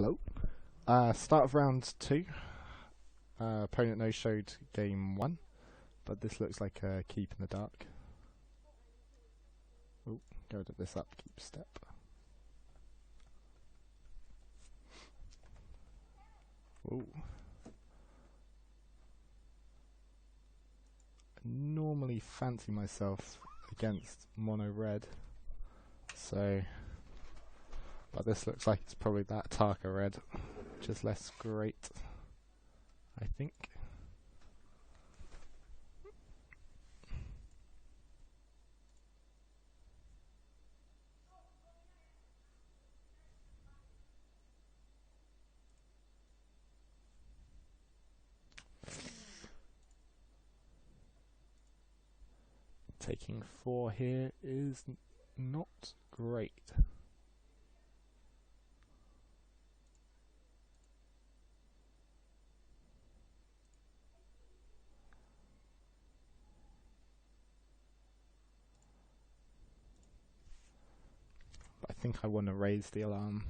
Hello. Start of round two. Opponent no showed game one, but this looks like a keep in the dark. Oh, go to this up, keep step. Oh. I normally fancy myself against mono red, so, but this looks like it's probably that Tarka red, which is less great, I think. Taking 4 here is not great. But I think I want to raise the alarm,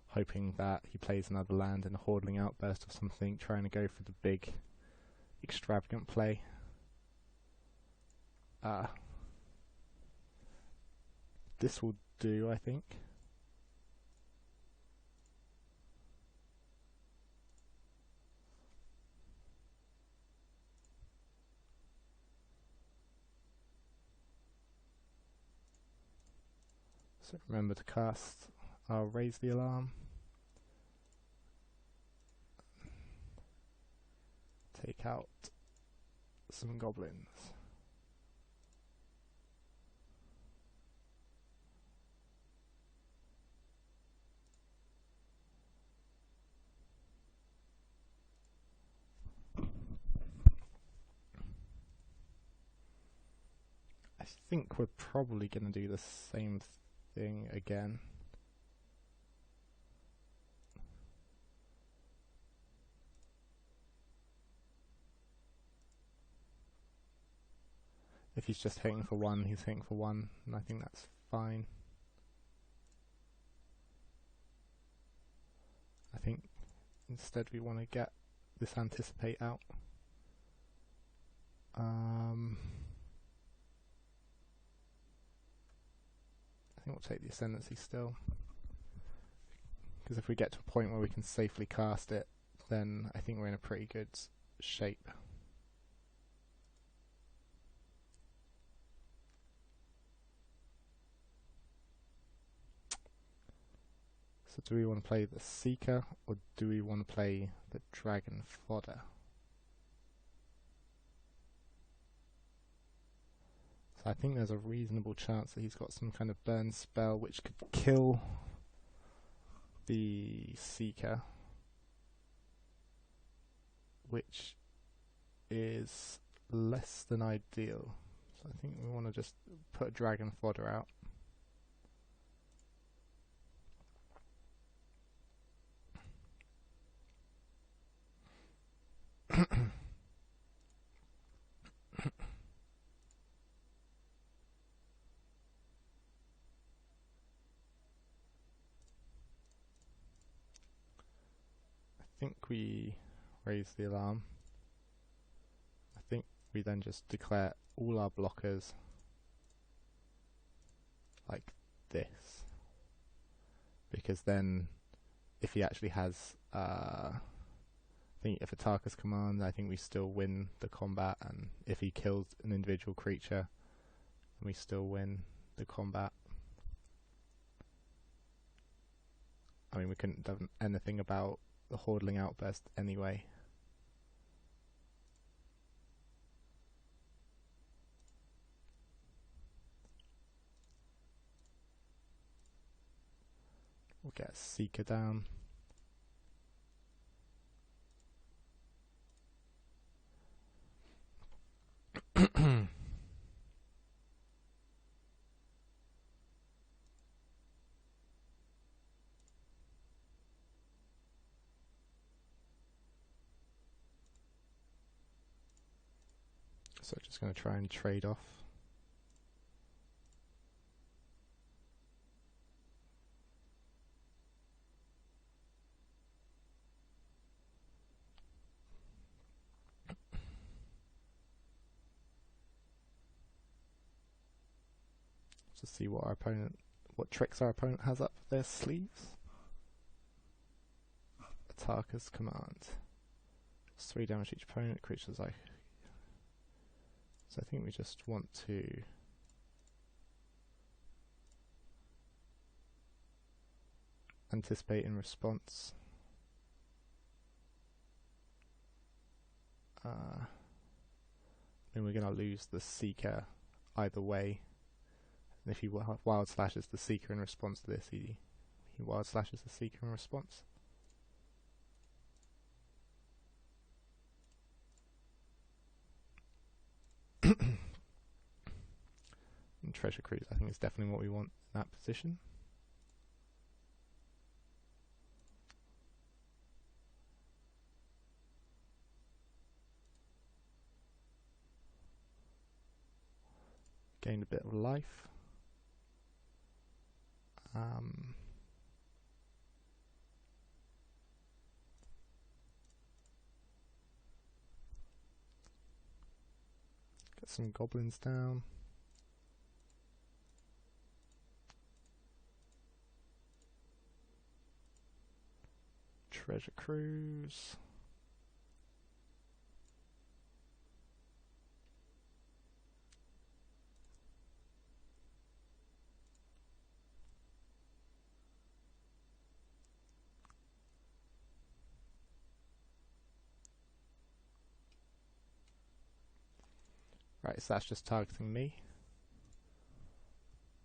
hoping that he plays another land in a Hordling Outburst or something, trying to go for the big extravagant play. This will do, I think. So remember to cast. I'll raise the alarm. Take out some goblins. I think we're probably going to do the same thing again. If he's just hitting for one, he's hitting for one, and I think that's fine. I think instead we want to get this anticipate out. I think we'll take the ascendancy still, because if we get to a point where we can safely cast it, then I think we're in a pretty good shape. So do we want to play the Seeker, or do we want to play the Dragon Fodder? So I think there's a reasonable chance that he's got some kind of burn spell which could kill the Seeker, which is less than ideal. So I think we want to just put a Dragon Fodder out. I think we raise the alarm. I think we then just declare all our blockers like this, because then if he actually has I think if Atarka's command, I think we still win the combat, and if he kills an individual creature, we still win the combat. I mean, we couldn't have done anything about the Hordling Outburst anyway. We'll get a Seeker down. So just going to try and trade off. to see what tricks our opponent has up their sleeves. Ataka's Command. It's 3 damage each opponent. Creatures like. So I think we just want to. Anticipate in response. Then we're going to lose the Seeker either way. And if he wild slashes the Seeker in response to this, he wild slashes the Seeker in response. And Treasure Cruise, I think, is definitely what we want in that position. Gained a bit of life. Get some goblins down. Treasure Cruise. Right, so that's just targeting me,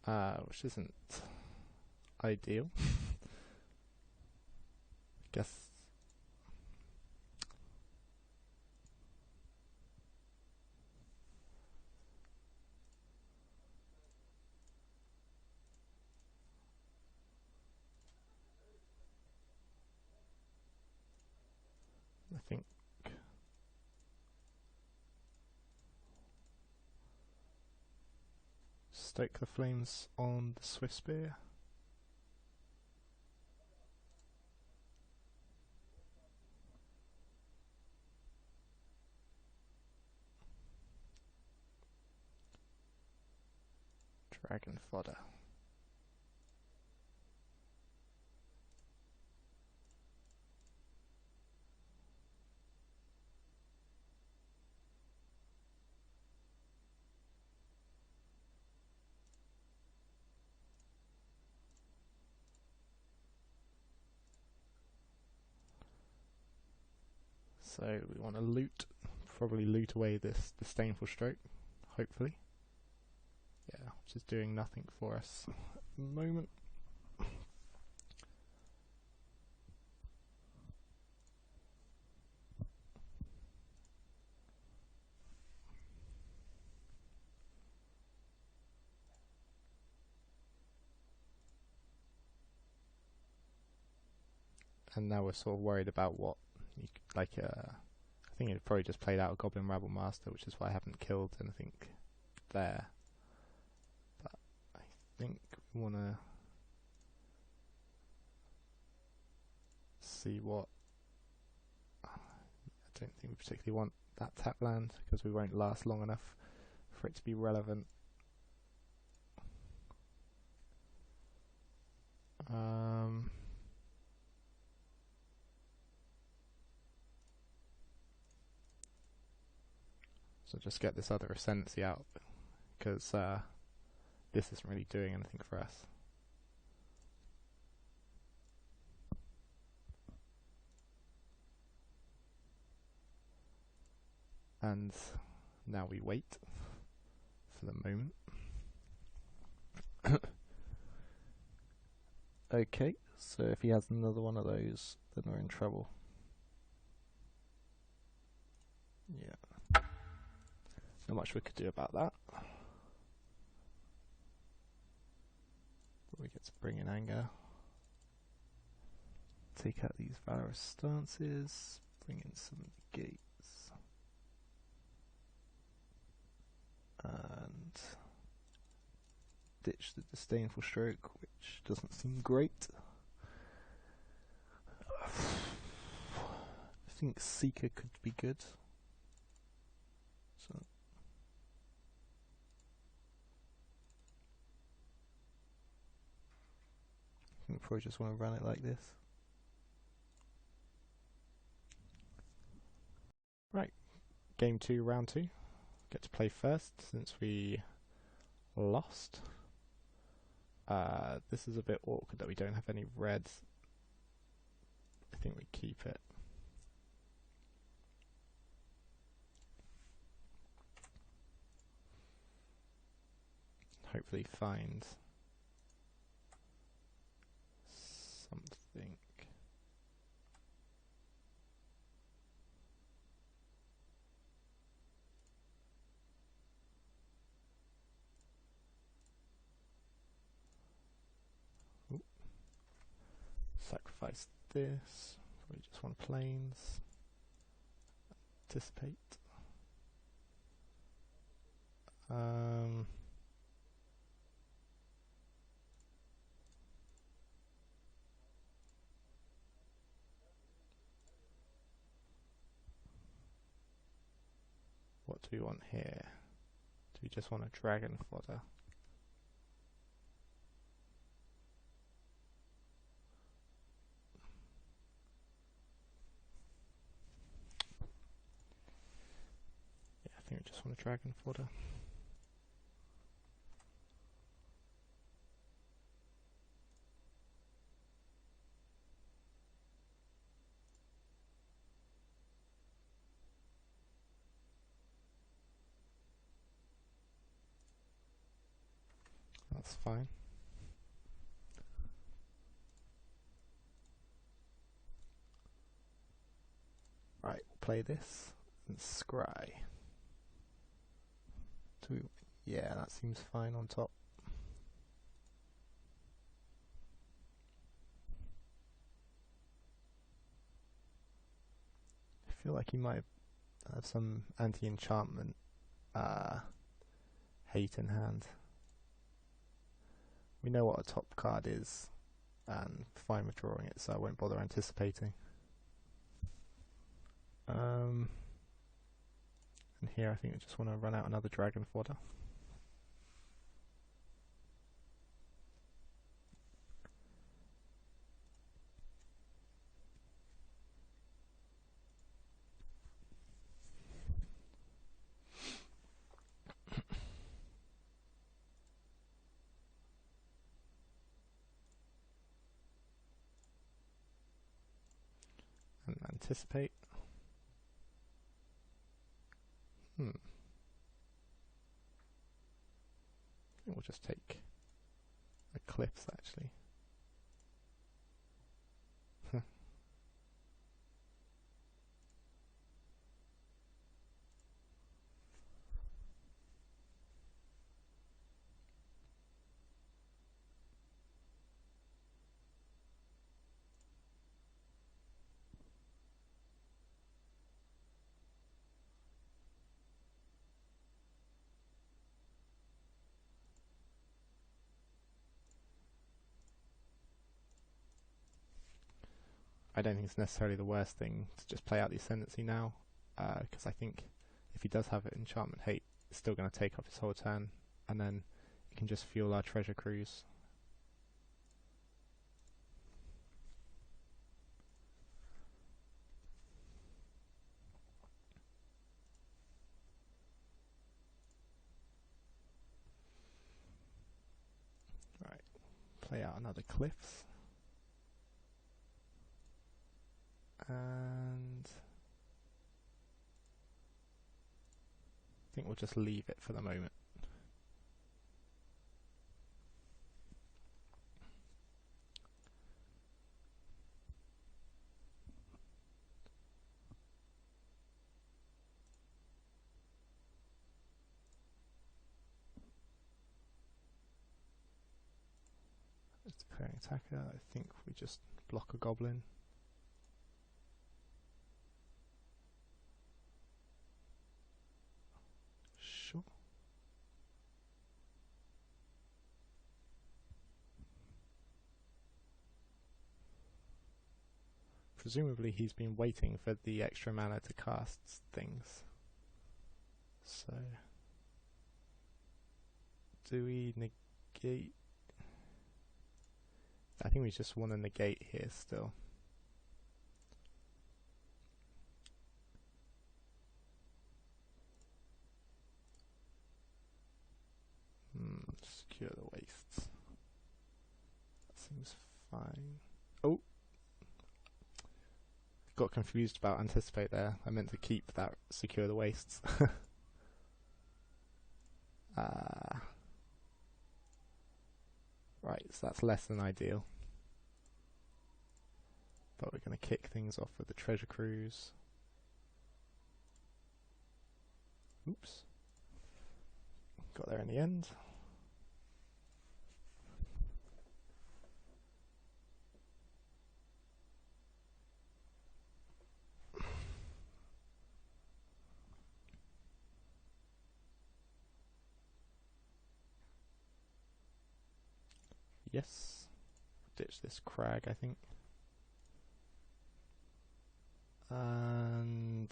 which isn't ideal. Guess. I think. Stoke the flames on the Swift Spear. Dragon Fodder. So we want to loot, probably loot away this Disdainful Stroke, hopefully. Yeah, which is doing nothing for us at the moment. And now we're sort of worried about what, I think it probably just played out a Goblin Rabble Master, which is why I haven't killed anything there. But I think we want to see what. I don't think we particularly want that tap land because we won't last long enough for it to be relevant. So just get this other Ascendancy out because this isn't really doing anything for us. And now we wait for the moment. Okay, so if he has another one of those, then we're in trouble. Yeah. Not much we could do about that. But we get to bring in anger. Take out these Valorous Stances. Bring in some gates. And ditch the Disdainful Stroke, which doesn't seem great. I think Seeker could be good. So think we probably just want to run it like this. Right, game 2, round 2. Get to play first since we lost. This is a bit awkward that we don't have any reds. I think we keep it. Hopefully find something. Ooh. Sacrifice this. We just want planes. Anticipate. What do we want here? Do we just want a dragon fodder? Yeah, I think we just want a dragon fodder. That's fine. Right, we'll play this and scry. Yeah, that seems fine on top. I feel like he might have some anti-enchantment hate in hand. We know what a top card is and fine with drawing it, so I won't bother anticipating. And here I think I just want to run out another dragon fodder. And anticipate. I think we'll just take Eclipse actually. I don't think it's necessarily the worst thing to just play out the Ascendancy now, because I think if he does have Enchantment Hate, it's still going to take up his whole turn, and then it can just fuel our Treasure Cruise. Right, play out another Cliffs. And I think we'll just leave it for the moment. It's declaring attacker. I think we just block a goblin. Sure. Presumably he's been waiting for the extra mana to cast things. So do we negate? I think we just want to negate here still. Secure the wastes. That seems fine. Oh! Got confused about anticipate there. I meant to keep that secure the wastes. Right, so that's less than ideal. But we're going to kick things off with the treasure cruise. Oops. Got there in the end. Yes. Ditch this crag, I think. And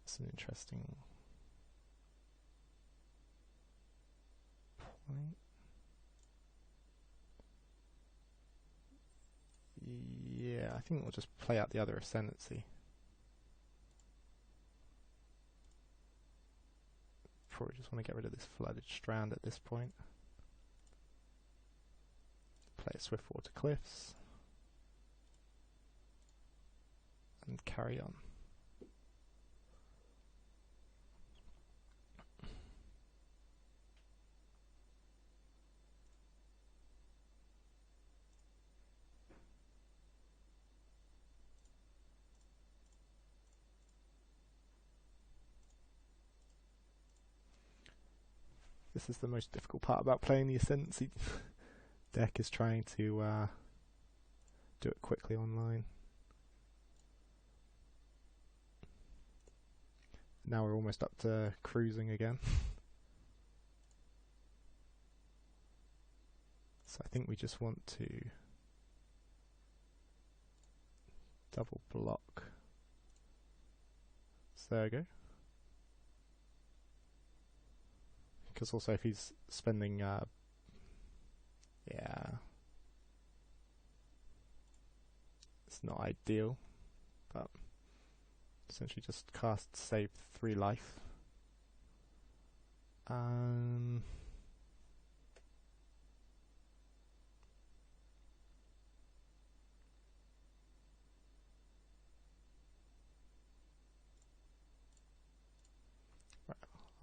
it's an interesting point. Yeah, I think we'll just play out the other ascendancy. Probably just want to get rid of this flooded strand at this point. Play a Swiftwater Cliffs. And carry on. This is the most difficult part about playing the Ascendancy deck, is trying to do it quickly online. Now we're almost up to cruising again. So I think we just want to double block. So there we go. Because also if he's spending, yeah, it's not ideal, but essentially just cast save 3 life. Right,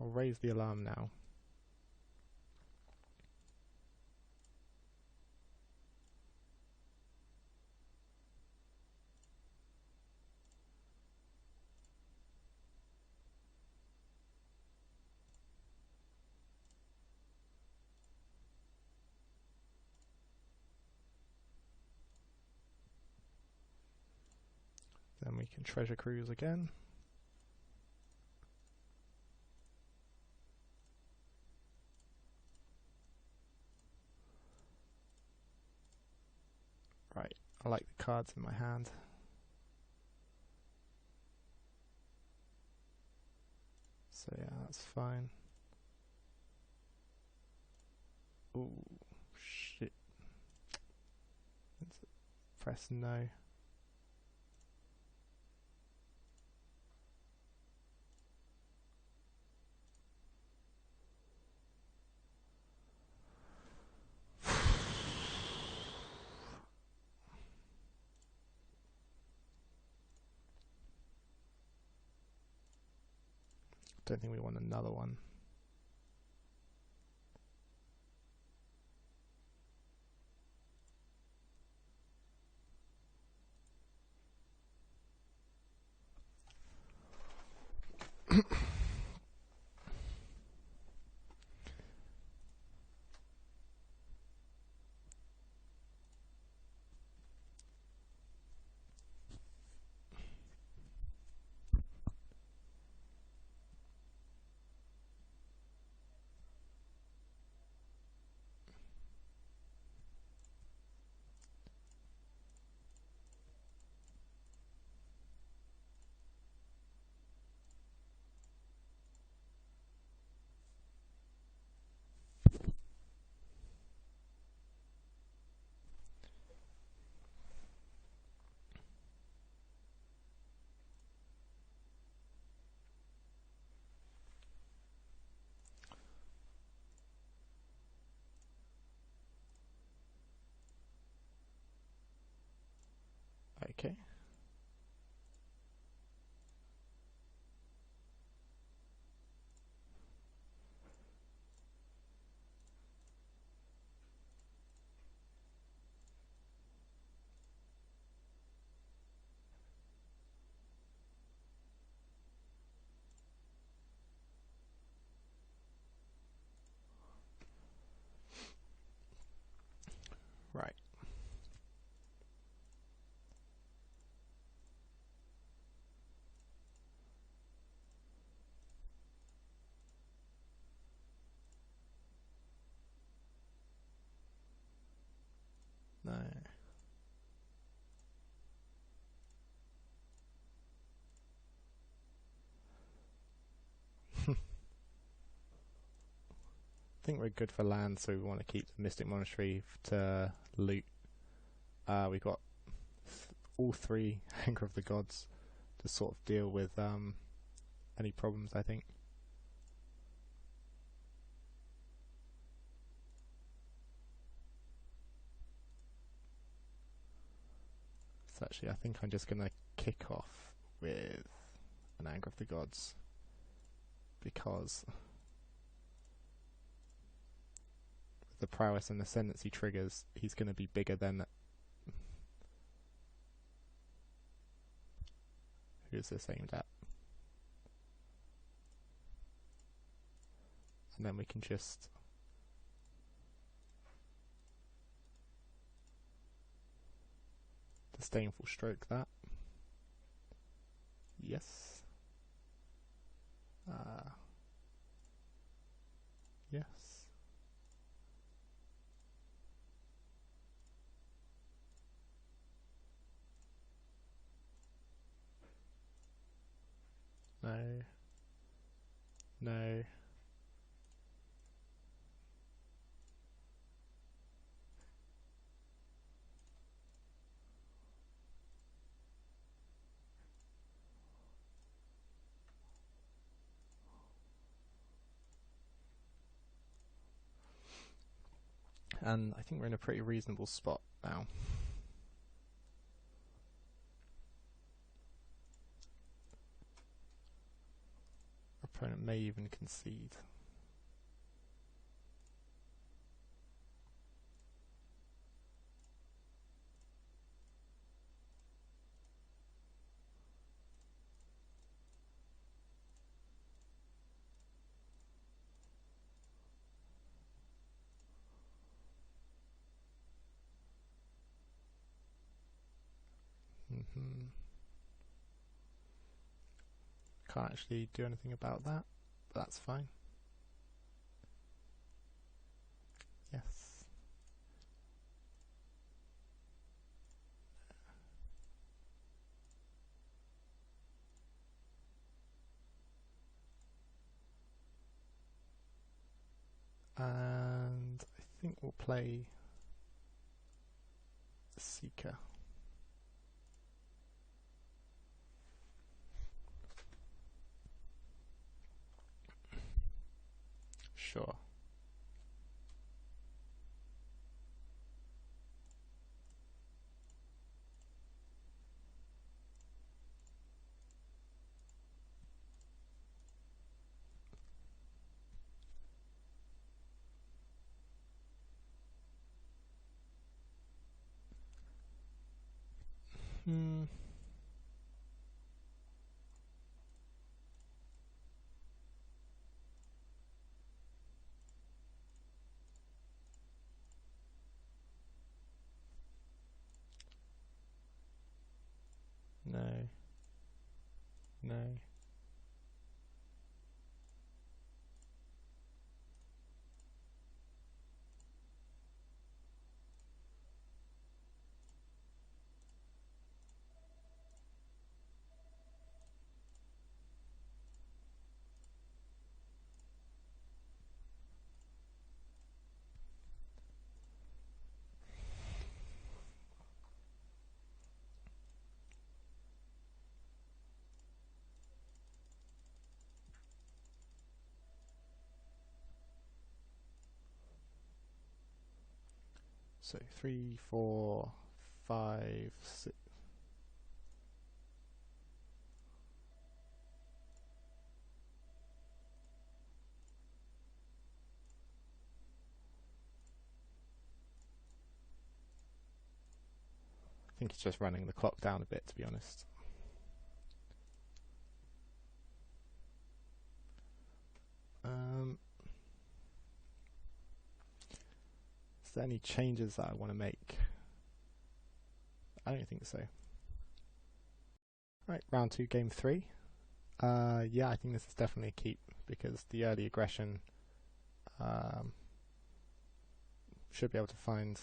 I'll raise the alarm now. Then we can treasure cruise again. Right, I like the cards in my hand. So yeah, that's fine. Ooh, shit. Let's press no. Don't think we want another one. Okay. Right. No. I think we're good for land, so we want to keep the Mystic Monastery to loot. We've got all three Anger of the Gods to sort of deal with any problems, I think. So actually, I think I'm just going to kick off with an Anger of the Gods, because with the Prowess and Ascendancy triggers, he's going to be bigger than... Who is this aimed at? And then we can just... Disdainful Stroke that. Yes. Yes. No. No. And I think we're in a pretty reasonable spot now. Our opponent may even concede. Can't actually do anything about that, but that's fine. Yes. And I think we'll play Seeker. Sure. No. No. So 3, 4, 5, 6. I think it's just running the clock down a bit, to be honest. Is there any changes that I want to make? I don't think so. Right, round 2, game 3. Yeah, I think this is definitely a keep because the early aggression should be able to find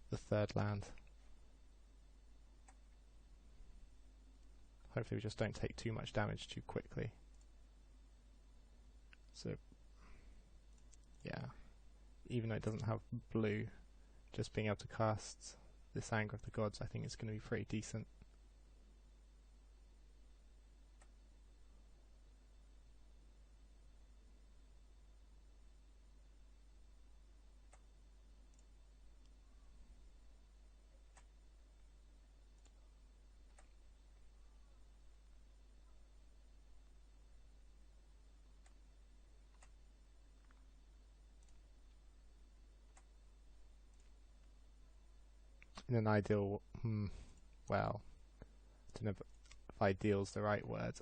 the third land. Hopefully we just don't take too much damage too quickly. So, yeah, even though it doesn't have blue, just being able to cast this Anger of the Gods, I think it's going to be pretty decent. In an ideal, well, I don't know if ideal's the right word.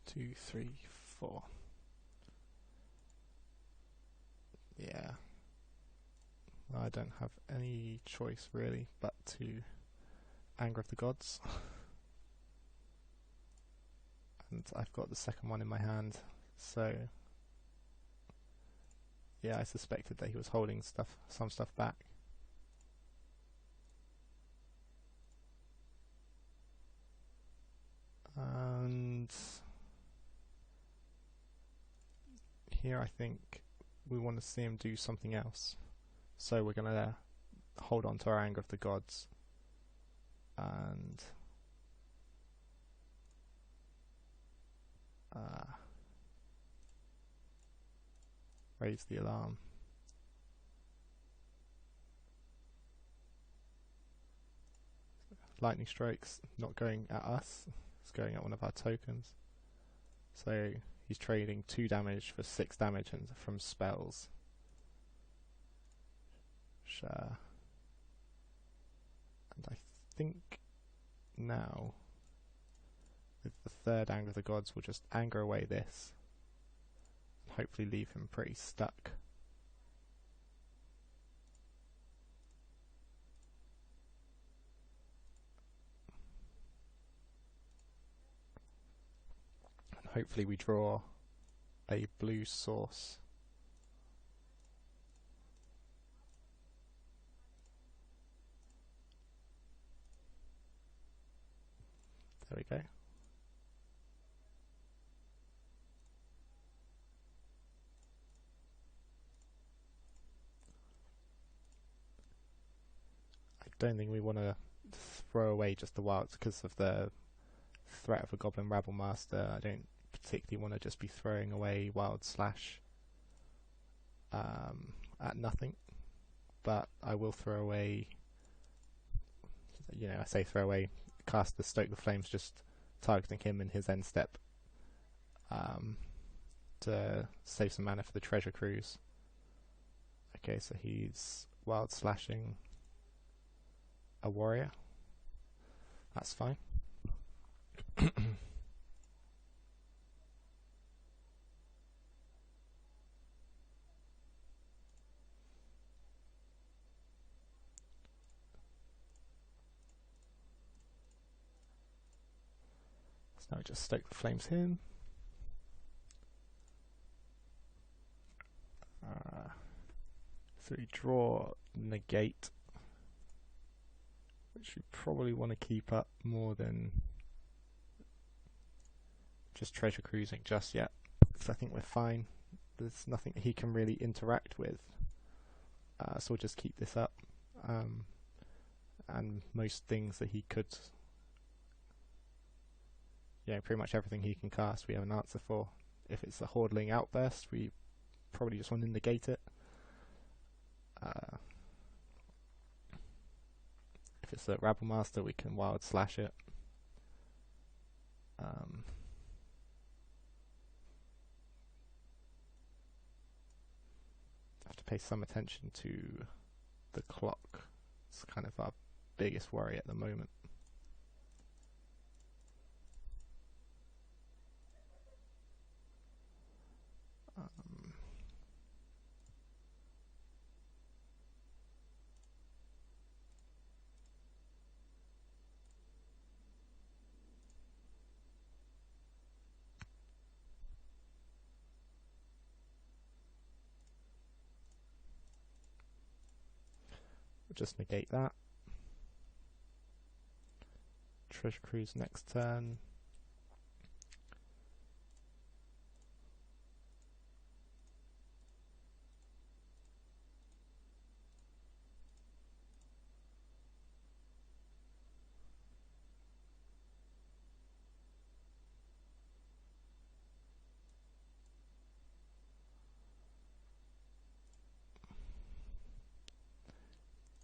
2, 3, 4. Yeah. I don't have any choice really but to Anger of the Gods. And I've got the second one in my hand, so yeah, I suspected that he was holding some stuff back. And here I think we want to see him do something else. So we're going to hold on to our Anger of the Gods and raise the alarm. Lightning strikes not going at us, it's going at one of our tokens. So he's trading 2 damage for 6 damage and from spells. Sure. And I think now with the third Anger of the Gods we'll just anger away this and hopefully leave him pretty stuck. And hopefully we draw a blue source. There we go. I don't think we want to throw away just the wilds because of the threat of a Goblin Rabble Master. I don't particularly want to just be throwing away Wild Slash at nothing, but I will throw away, I say throw away, cast the Stoke the Flames, just targeting him in his end step to save some mana for the Treasure Cruise. Okay, so he's Wild Slashing a warrior. That's fine. So now we just Stoke the Flames him. So we draw Negate, which we probably want to keep up more than just Treasure Cruising just yet, because I think we're fine. There's nothing he can really interact with, so we'll just keep this up. And most things that he could, pretty much everything he can cast we have an answer for. If it's a Hordling Outburst, we probably just want to negate it. If it's a Rabble Master, we can Wild Slash it. Have to pay some attention to the clock. It's kind of our biggest worry at the moment. We'll just negate that. Treasure Cruise next turn.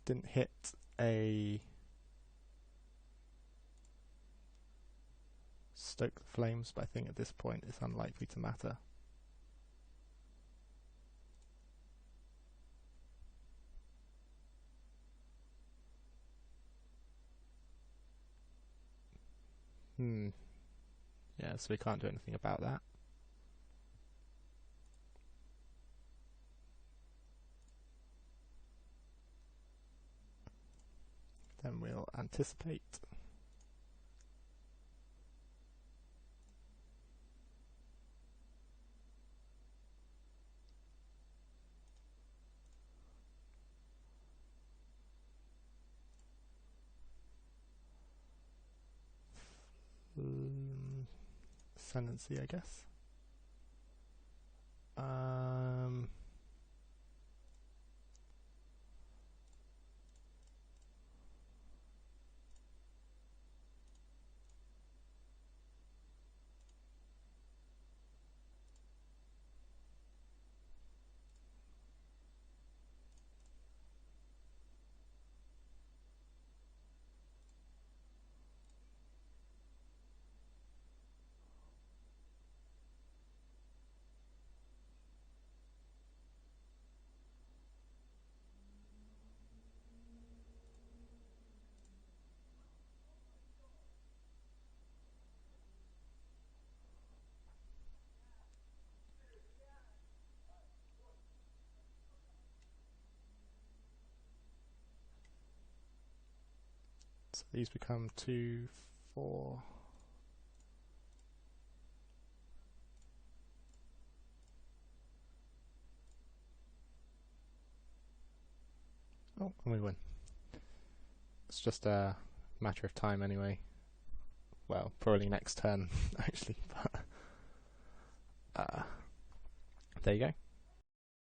Didn't hit a Stoke the Flames, but I think at this point it's unlikely to matter. Yeah, so we can't do anything about that. Then we'll anticipate. Ascendancy, I guess. So these become 2, 4. Oh, and we win. It's just a matter of time anyway. Well, probably next turn, actually. But there you go.